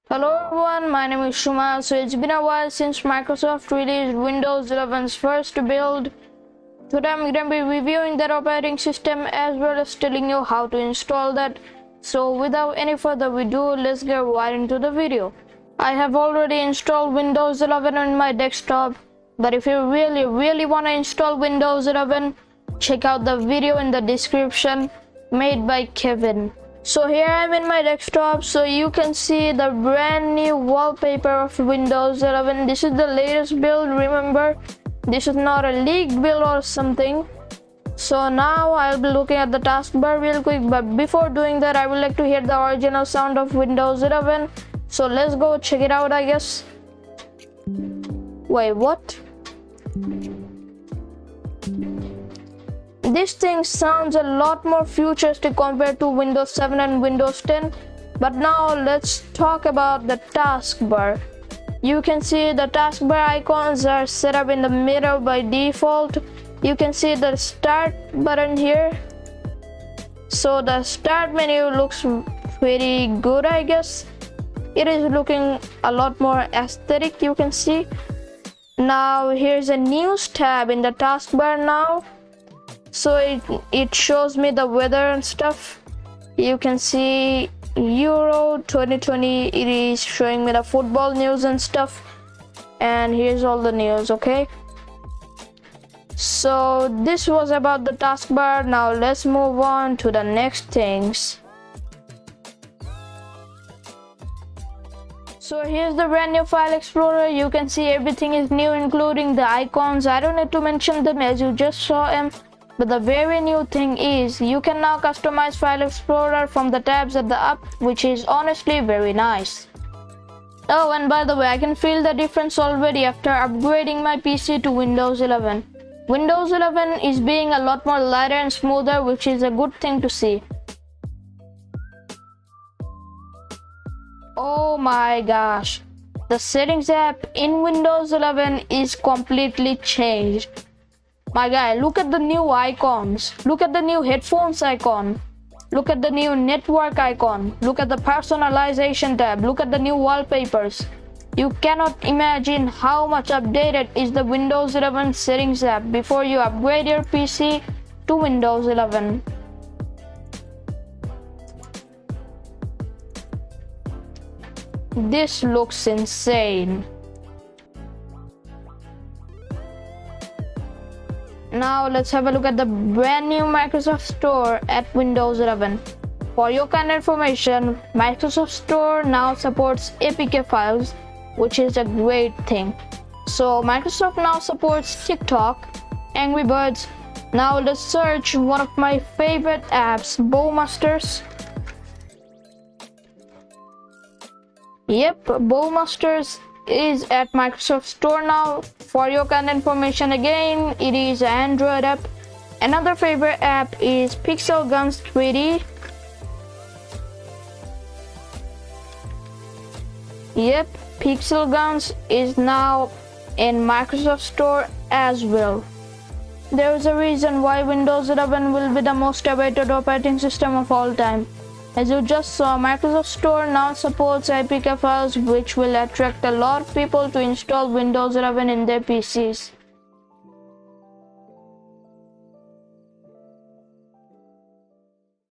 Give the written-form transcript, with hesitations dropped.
Hello everyone, my name is Shuma. So it's been a while since Microsoft released Windows 11's first build. Today I'm going to be reviewing that operating system as well as telling you how to install that. So without any further ado, let's get right into the video. I have already installed Windows 11 on my desktop, but if you really want to install Windows 11, check out the video in the description made by Kevin. So here I'm in my desktop, so you can see the brand new wallpaper of Windows 11. This is the latest build, remember, this is not a leaked build or something. So now I'll be looking at the taskbar real quick, but before doing that I would like to hear the original sound of Windows 11. So let's go check it out, I guess. Wait, what? This thing sounds a lot more futuristic compared to Windows 7 and Windows 10. But now let's talk about the taskbar. You can see the taskbar icons are set up in the middle by default. You can see the start button here. So the start menu looks pretty good, I guess. It is looking a lot more aesthetic, you can see. Now here's a news tab in the taskbar now. So it shows me the weather and stuff. You can see Euro 2020, it is showing me the football news and stuff. And here's all the news, okay? So this was about the taskbar. Now let's move on to the next things. So here's the brand new file explorer. You can see everything is new, including the icons. I don't need to mention them as you just saw them. But the very new thing is you can now customize File Explorer from the tabs at the up, which is honestly very nice. Oh, and by the way, I can feel the difference already after upgrading my PC to Windows 11. Windows 11 is being a lot more lighter and smoother, which is a good thing to see. Oh my gosh, the settings app in Windows 11 is completely changed. My guy, look at the new icons. Look at the new headphones icon. Look at the new network icon. Look at the personalization tab. Look at the new wallpapers. You cannot imagine how much updated is the Windows 11 settings app before you upgrade your PC to Windows 11. This looks insane. Now let's have a look at the brand new Microsoft Store at Windows 11. For your kind information, Microsoft Store now supports APK files, which is a great thing. So Microsoft now supports TikTok, Angry Birds. Now let's search one of my favorite apps, Bowmasters. Yep, Bowmasters is at Microsoft Store now. For your kind information again, it is an Android app. Another favorite app is Pixel Guns 3D. Yep, Pixel Guns is now in Microsoft Store as well. There is a reason why Windows 11 will be the most awaited operating system of all time. As you just saw, Microsoft Store now supports APK files, which will attract a lot of people to install Windows 11 in their PCs.